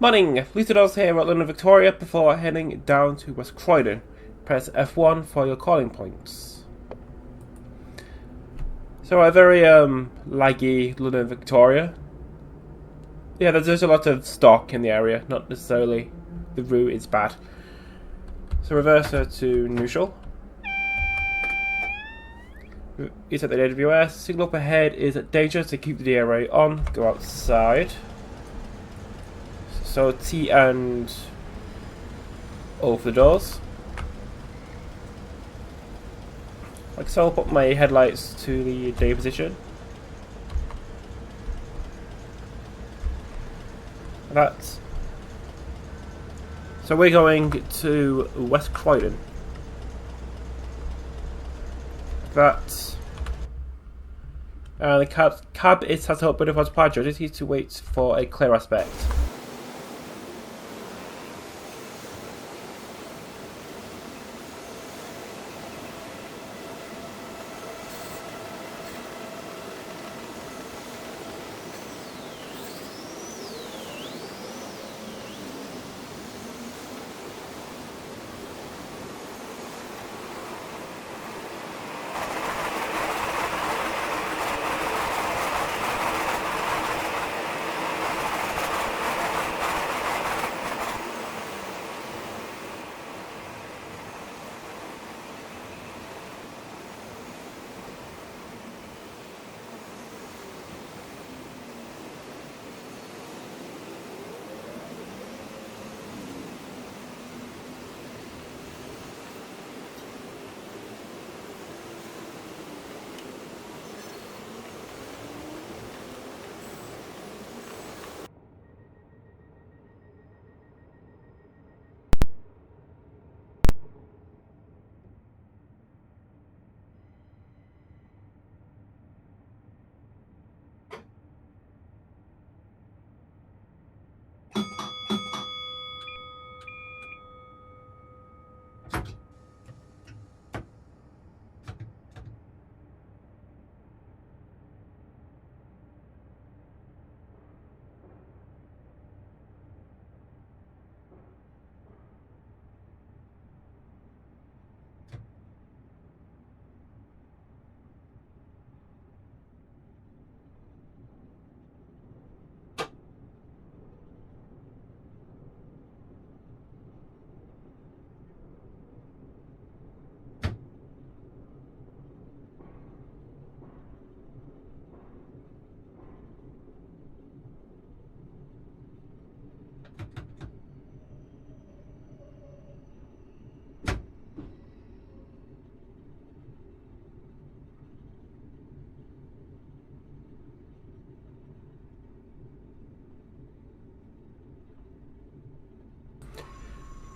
Morning, Lucidos here at London Victoria before heading down to West Croydon. Press F1 for your calling points. So a very laggy London Victoria. Yeah, there's a lot of stock in the area, not necessarily the route is bad. So reverse to neutral. It's at the AWS. Signal up ahead is dangerous, to keep the DRA on. Go outside. So T and O for the doors. Like so, I'll put my headlights to the day position. That's so we're going to West Croydon. That the cab is set up, but if I was departure, I just need to wait for a clear aspect.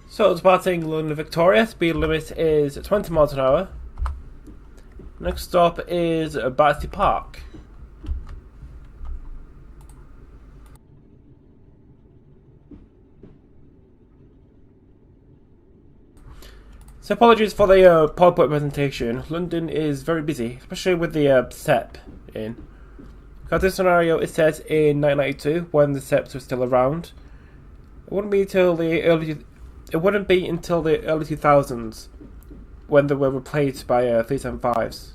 So departing London Victoria, speed limit is 20 miles an hour. Next stop is Battersea Park. So apologies for the PowerPoint presentation. London is very busy, especially with the SEP in. Because this scenario is set in 1992 when the SEPs were still around. It wouldn't be until the early 2000s when they were replaced by 375s.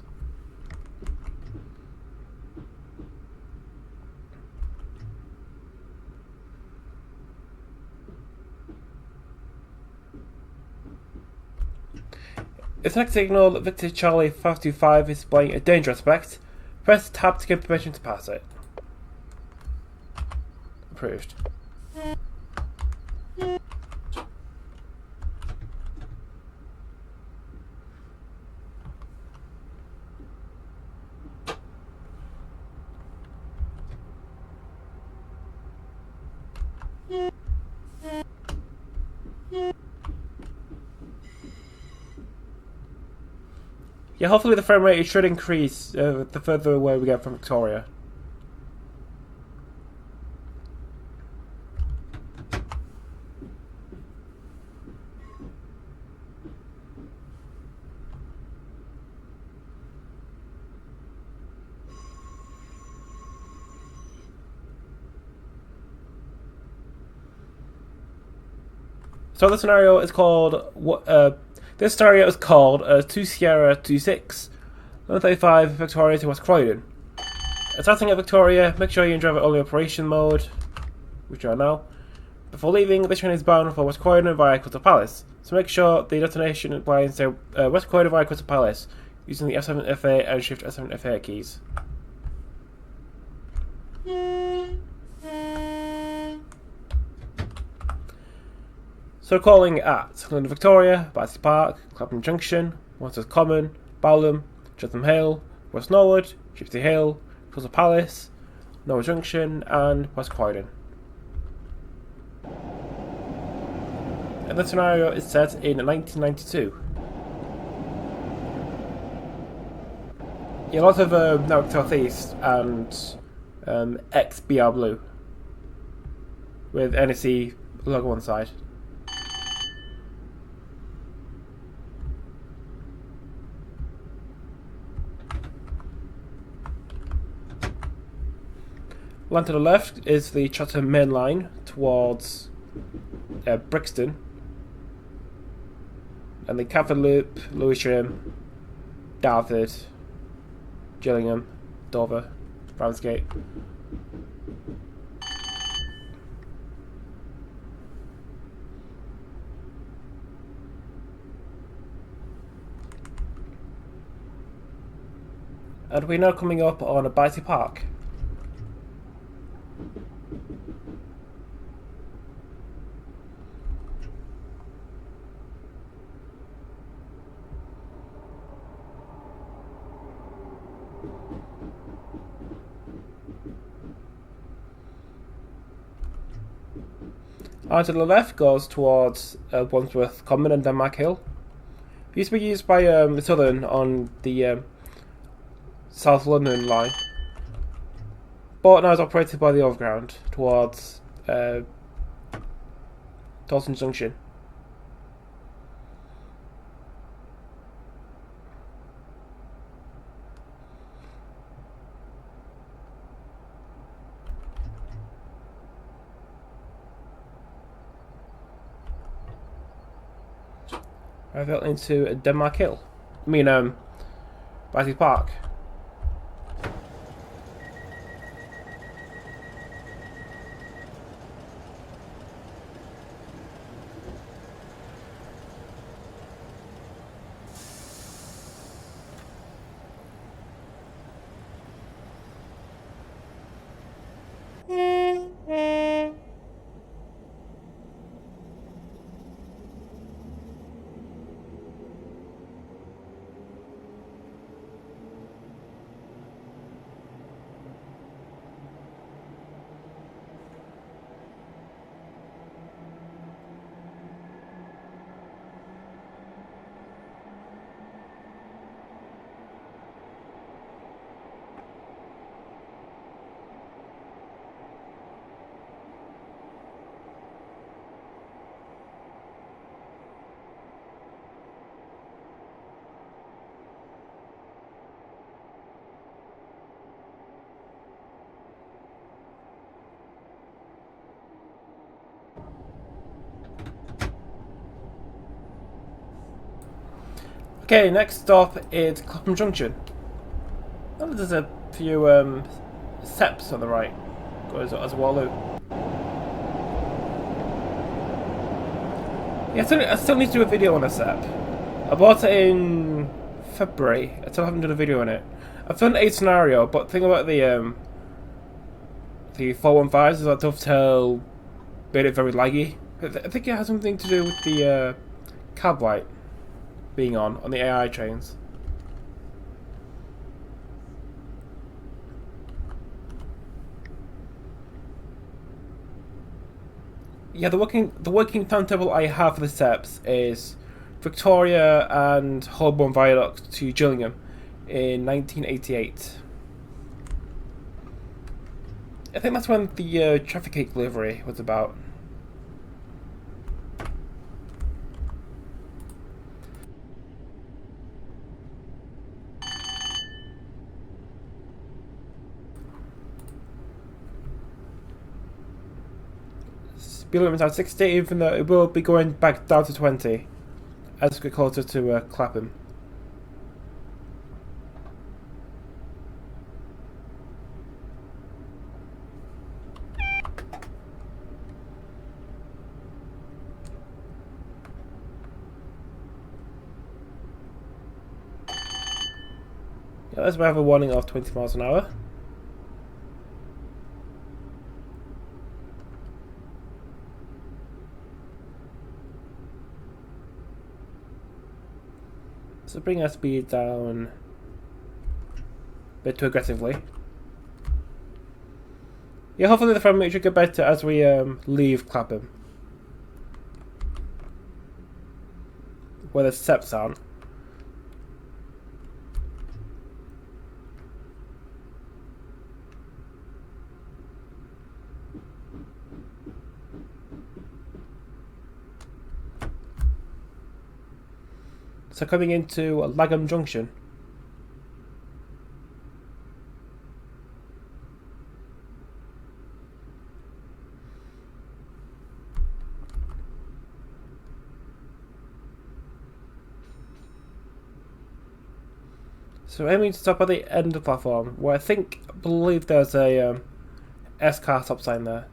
If the next signal Victor Charlie 525 is displaying a danger aspect, press tab to get permission to pass it. Approved. Yeah, hopefully the frame rate should increase the further away we get from Victoria. So this scenario is called this scenario is called 2 Sierra 26 135 Victoria to West Croydon. Starting at Victoria, make sure you're in driver only operation mode, which you are now. Before leaving, this train is bound for West Croydon via Crystal Palace, so make sure the destination implies to West Croydon via Crystal Palace using the F7 F8 and Shift F7 F8 keys. So calling at London Victoria, Battersea Park, Clapham Junction, Waters Common, Bowlam, Chatham Hill, West Norwood, Gypsy Hill, Crystal Palace, Norwood Junction and West Croydon. And the scenario is set in 1992. Yeah, a lot of Norwich South East and XBR Blue with NSE logo on the side. Line to the left is the Chatham Main Line towards Brixton, and the Catford Loop, Lewisham, Dartford, Gillingham, Dover, Ramsgate. And we're now coming up on a Battersea Park. Line to the left goes towards Wandsworth Common and Denmark Hill. It used to be used by the Southern on the South London line, but now is operated by the Overground towards Dalston Junction. I fell into Denmark Hill. I mean, Battersea Park. Okay, next stop is Clapham Junction. Oh, there's a few steps on the right. Goes as Wallow. Yeah, I still need to do a video on a SEP. I bought it in February. I still haven't done a video on it. I've done a scenario, but the thing about the 415s is that Dovetail made it very laggy. I think it has something to do with the cab light being on the AI trains. Yeah, the working timetable I have for the steps is Victoria and Holborn Viaduct to Gillingham in 1988. I think that's when the traffic cake delivery was about. speed limit at 60, even though it will be going back down to 20 as we get closer to Clapham. Yeah, let's have a warning of 20 miles an hour. So bring our speed down a bit too aggressively. Yeah, hopefully the front meter should get better as we leave Clapham, where the steps aren't. So coming into Lagham Junction. So aiming to stop at the end of the platform, where I believe there's a S-car stop sign there.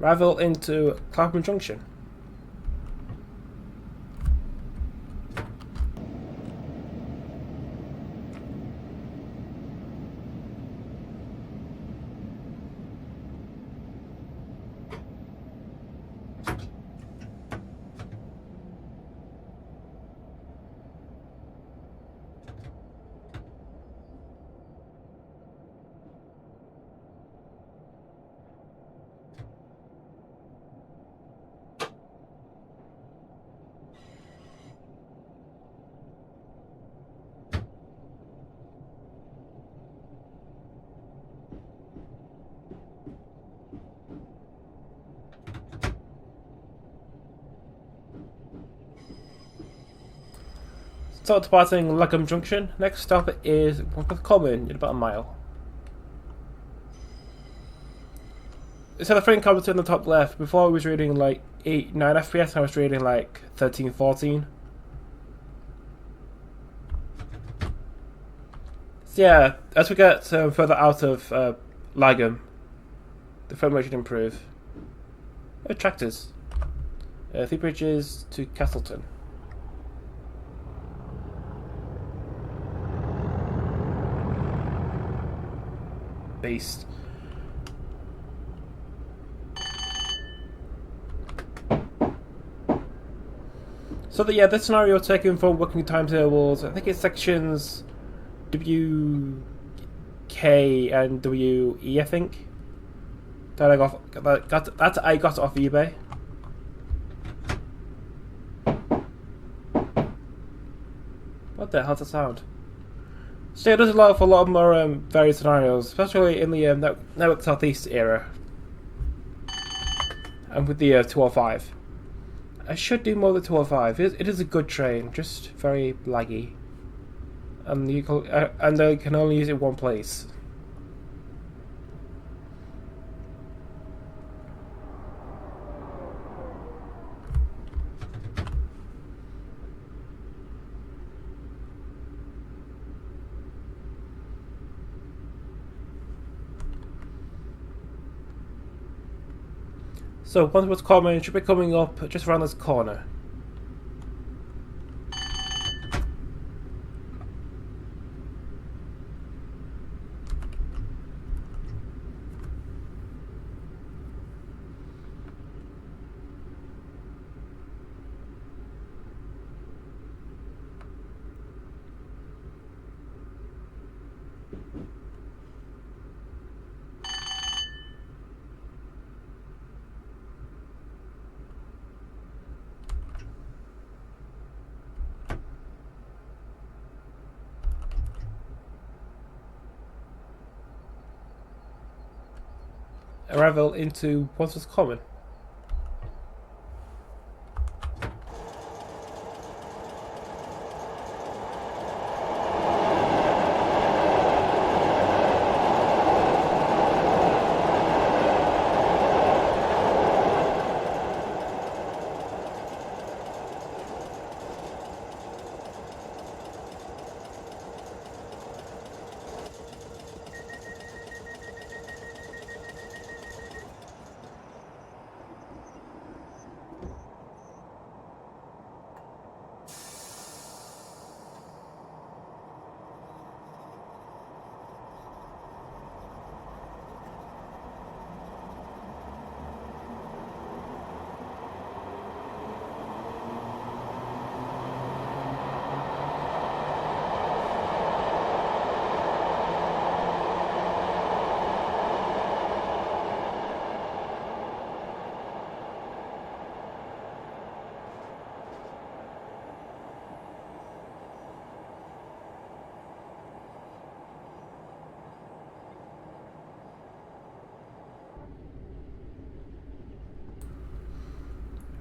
Arrival into Clapham Junction. So departing Lagham Junction, next stop is Common in about a mile. So the frame commented on the top left, before I was reading like 8-9 FPS, I was reading like 13-14. So yeah, as we get further out of Lagham, the frame rate should improve. Tractors. 3 bridges to Castleton. Beast. So that, yeah, this scenario taken from working timetables. I think it's sections W, K, and W, E. I think that I got off eBay. What the hell's that sound? So yeah, there's a lot more various scenarios, especially in the Network Southeast era, and with the 205. I should do more than 205. It is a good train, just very laggy, and you can only use it one place. So once what's common should be coming up just around this corner. arrival into Wandsworth Common.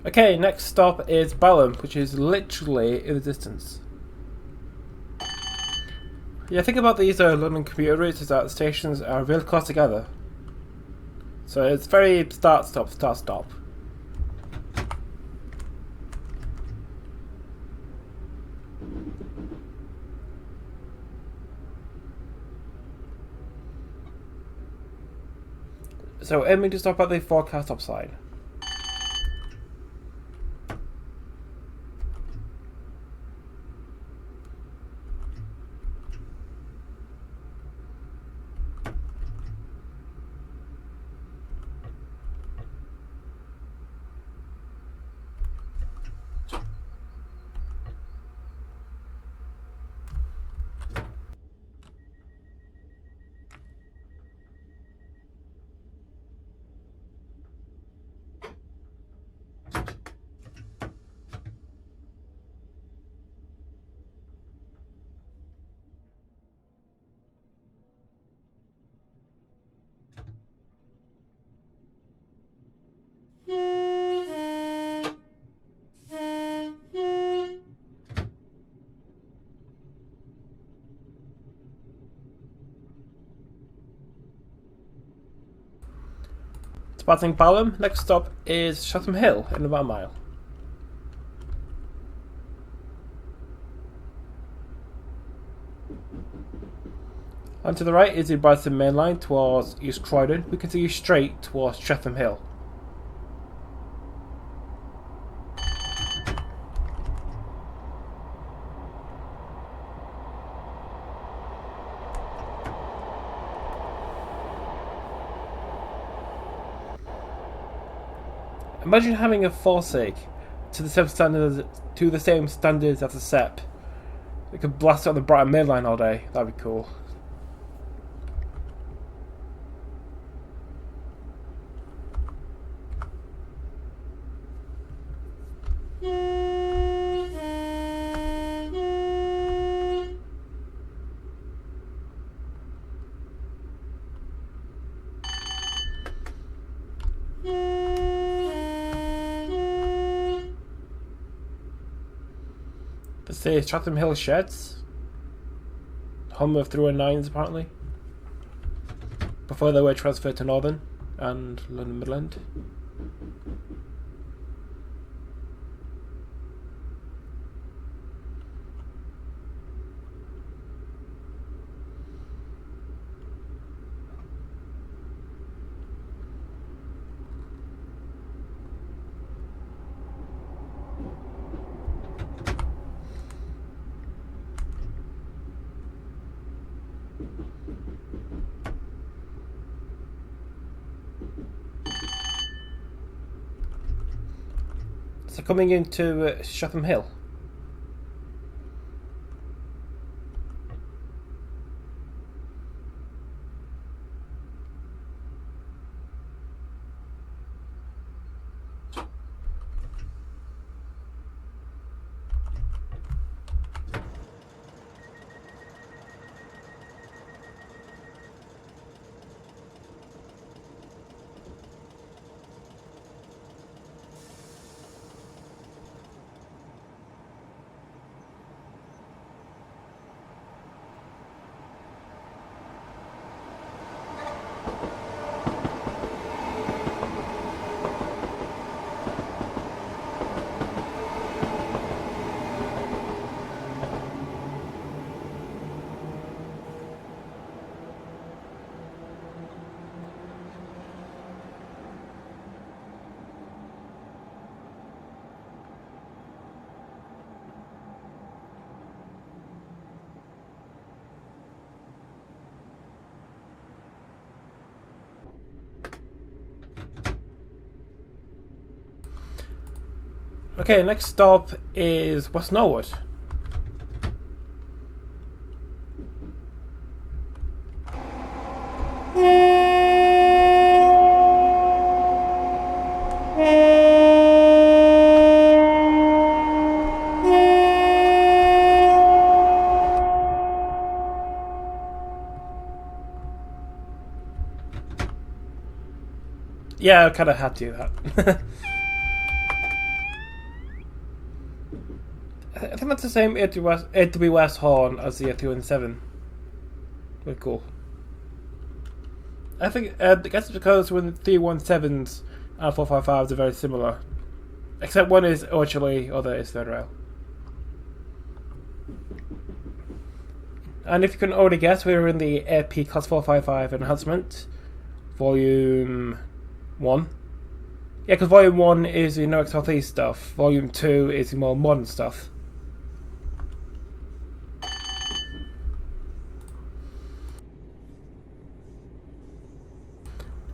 Okay, next stop is Balham, which is literally in the distance. Yeah, think about these London commuter routes is that the stations are real close together. So it's very start, stop, start, stop. So aiming to stop at the forecast stop sign. Departing Balham, next stop is Chatham Hill in about a mile. And to the right is the Brighton main line towards East Croydon. We continue straight towards Chatham Hill. Imagine having a forsake to the same standards as a SEP. We could blast it on the Brighton main line all day. That'd be cool. Let's say Chatham Hill Sheds. Home of 319s apparently. Before they were transferred to Northern and London Midland. So coming into Chatham Hill. Okay, next stop is West Norwood. Yeah, I kind of had to do that. I think that's the same AW West horn as the 317. Very cool. I think I guess it's because when 317s and 455s are very similar, except one is orchally, other is third rail. And if you can already guess, we're in the AP Class 455 enhancement, Volume 1. Yeah, because Volume 1 is the Norwich South East stuff. Volume 2 is the more modern stuff.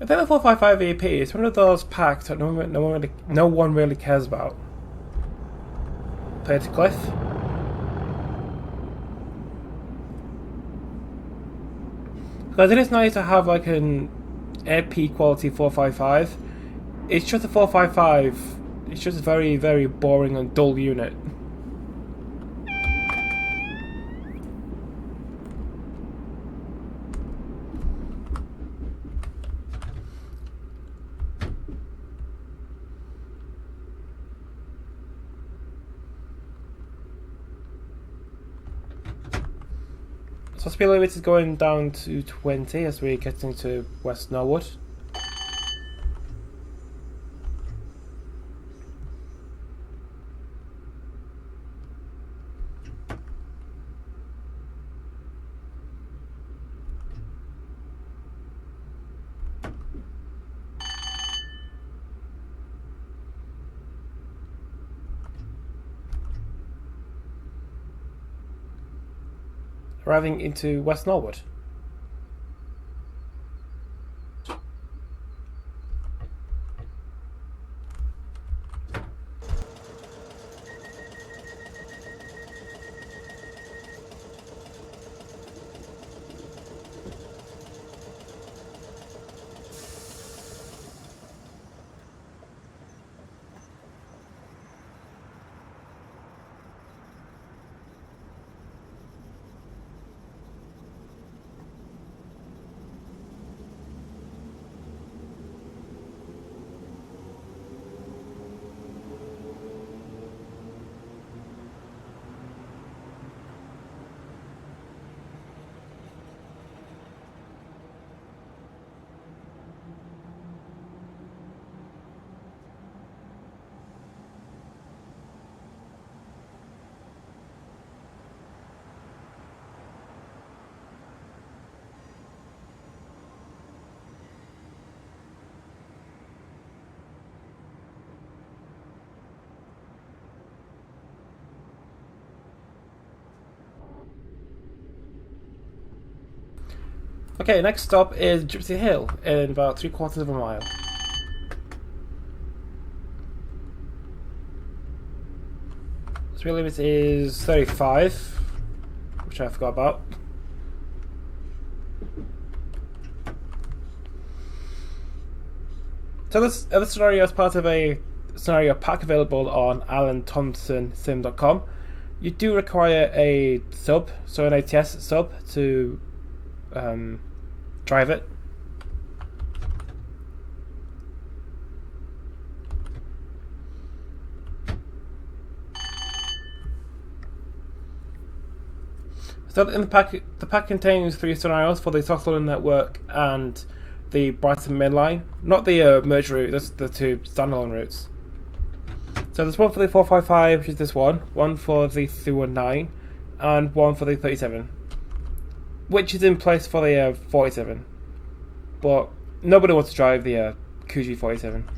I think the 455 EP is one of those packs that no one really cares about. Play it to Cliff. Because it is nice to have like an AP quality 455. It's just a 455. It's just a very, very boring and dull unit. So speed limit is going down to 20 as we get into West Norwood. Arriving into West Norwood. Okay, next stop is Gypsy Hill in about 3/4 of a mile. Speed limit is 35, which I forgot about. So this scenario is part of a scenario pack available on AlanThompsonSim.com. You do require a sub, so an ATS sub, to drive it. So in the pack contains 3 scenarios for the South London network and the Brighton main line. Not the merge route, that's the 2 standalone routes. So there's one for the 455, which is this one for the 319, and one for the 37, which is in place for the 47. But nobody wants to drive the Coogee 47.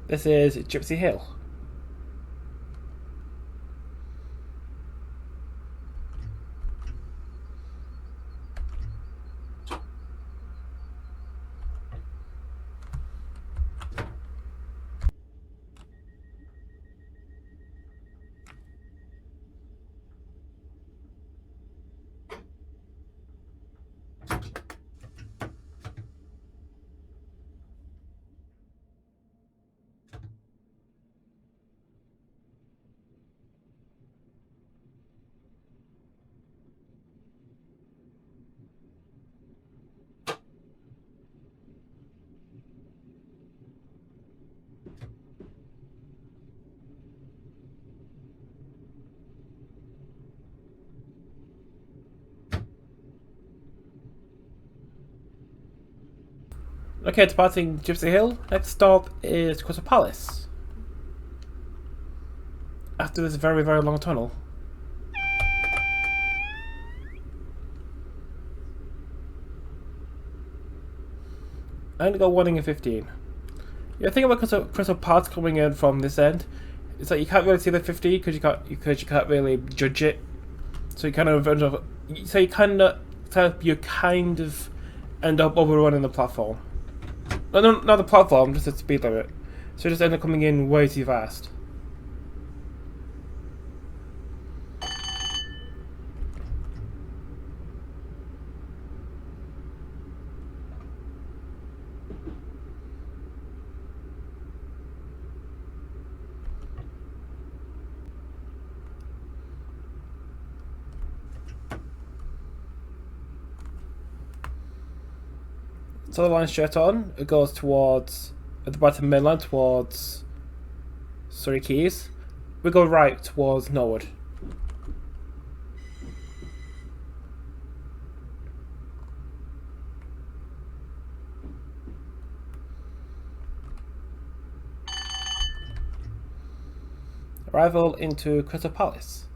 This is Gypsy Hill. Okay, departing Gypsy Hill. Next stop is Crystal Palace. After this very, very long tunnel. I'm gonna go 1 in 15. Yeah, the thing about Crystal Palace coming in from this end is that you can't really see the 50 because you can't really judge it. So you kind of end up end up overrunning the platform. No, not the platform, just the speed limit. So you just end up coming in way too fast. So the line straight on, it goes towards, at the bottom mainland towards Surrey Quays. We go right towards Norwood. Arrival into Crystal Palace.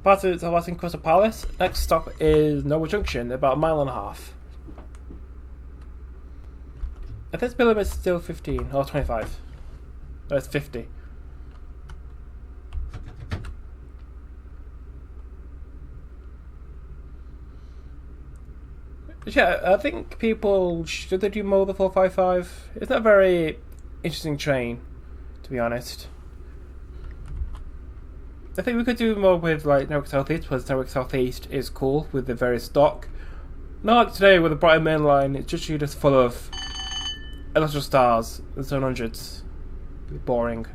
Passing Crystal Palace. Next stop is Norwood Junction, about a mile and a half. I think speed limit is still 15 or 25. No, it's 50. Yeah, I think people should they do more the 455. It's not a very interesting train, to be honest. I think we could do more with like Norwich South East, because Norwich South East is cool with the various stock. Not like today with the Brighton Main Line, it's just full of electrical stars and 700s. Boring.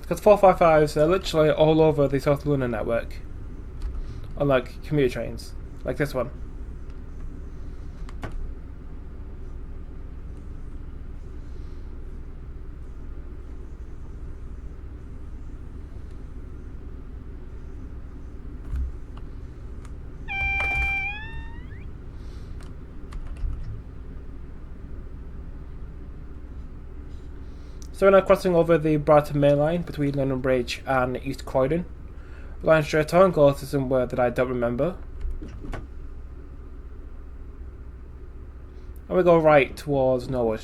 Because 455s are literally all over the South London network. Unlike commuter trains, like this one. So we're now crossing over the Brighton Main Line between London Bridge and East Croydon. The line straight on goes to somewhere that I don't remember. And we go right towards Norwood.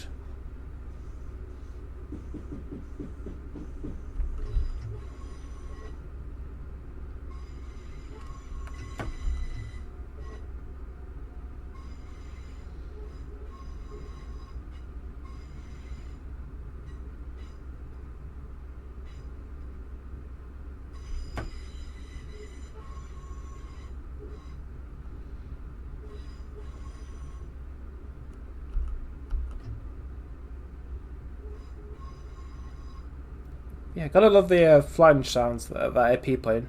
Yeah, gotta love the flange sounds that AP playing.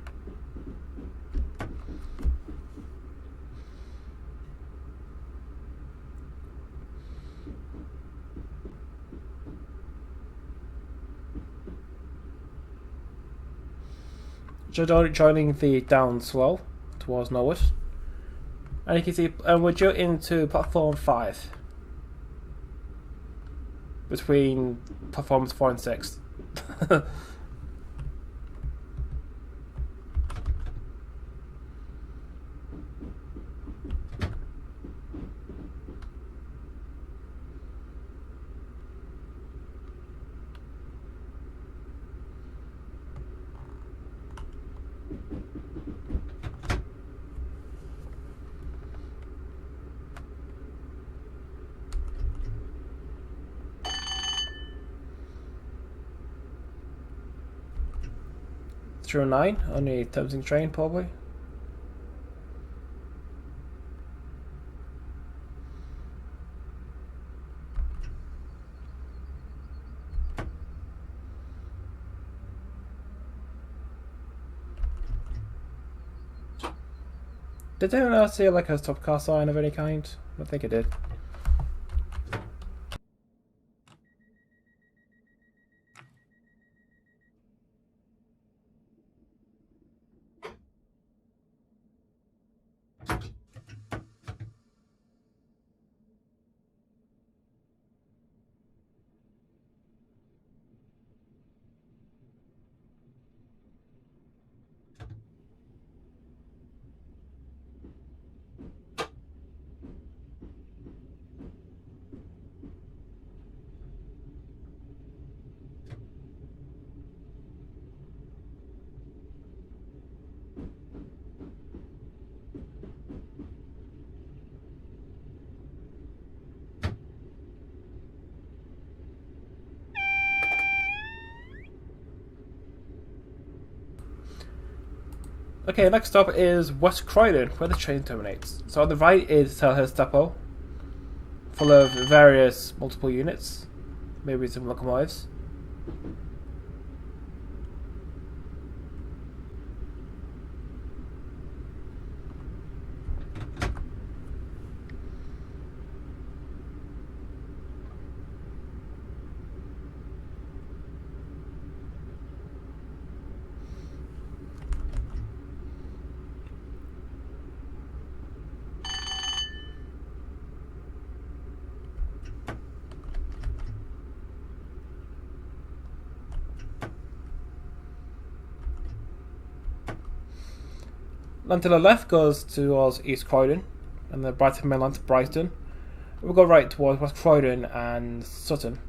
Joining the down swell towards Norwood. And you can see, we're due into platform 5. Between platforms 4 and 6. 309 on the Thameslink train, probably. Did anyone else see like a stop car sign of any kind? I think it did. Okay, next stop is West Croydon, where the train terminates. So on the right is Selhurst Depot, full of various multiple units, maybe some locomotives. And to the left goes towards East Croydon, and the Brighton mainland to Brighton. We'll go right towards West Croydon and Sutton.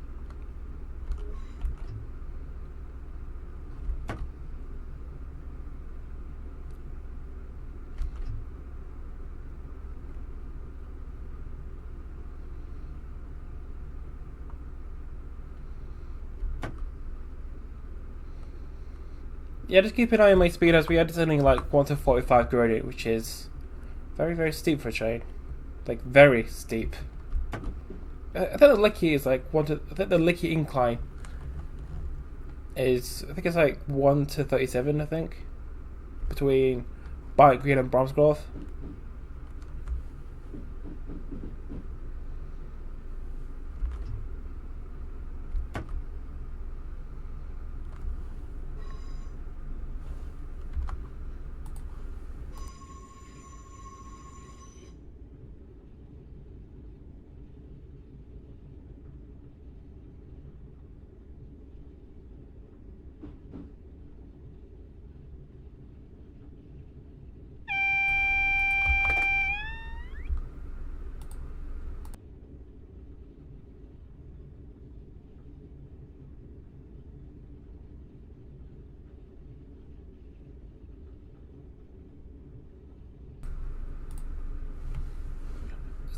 Yeah, just keep an eye on my speed as we are descending like 1 to 45 gradient, which is very, very steep for a train. Like, very steep. I think the Licky is like I think the Licky incline is, I think it's like 1 to 37, I think. Between Barnet Green and Bromsgrove.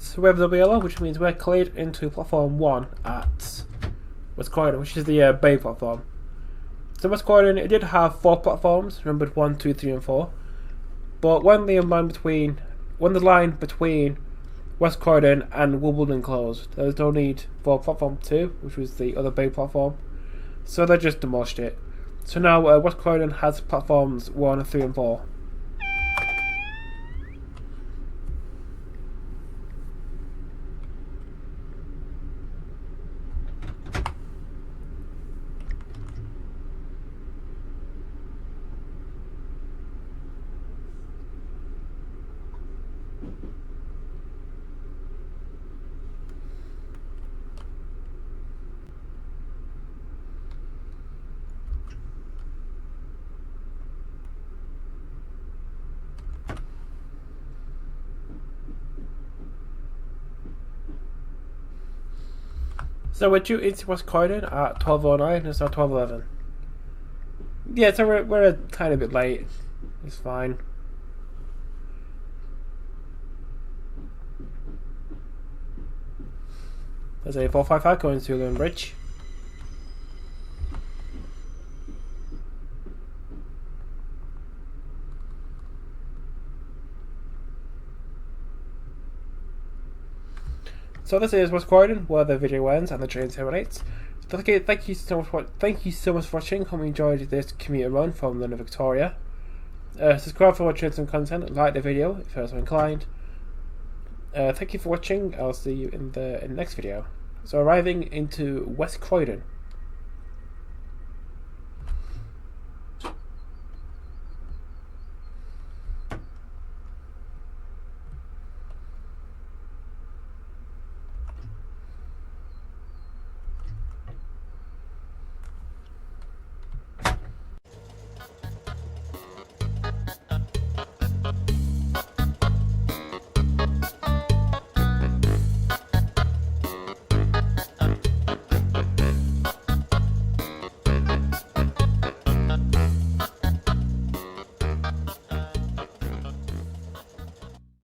So we have the yellow, which means we're cleared into platform 1 at West Croydon, which is the bay platform. So West Croydon, it did have 4 platforms, numbered 1, 2, 3 and 4. But when the line between West Croydon and Wimbledon closed, there was no need for platform 2, which was the other bay platform. So they just demolished it. So now West Croydon has platforms 1, 3 and 4. So we're due into West Croydon at 12:09. It's now 12:11. Yeah, so we're a tiny bit late. It's fine. There's a 455 going to London Bridge. So this is West Croydon, where the video ends and the train terminates. So thank you so much for watching. Hope you enjoyed this commuter run from London, Victoria. Subscribe for more trains and content. Like the video if you're so inclined. Thank you for watching. I'll see you in the next video. So arriving into West Croydon.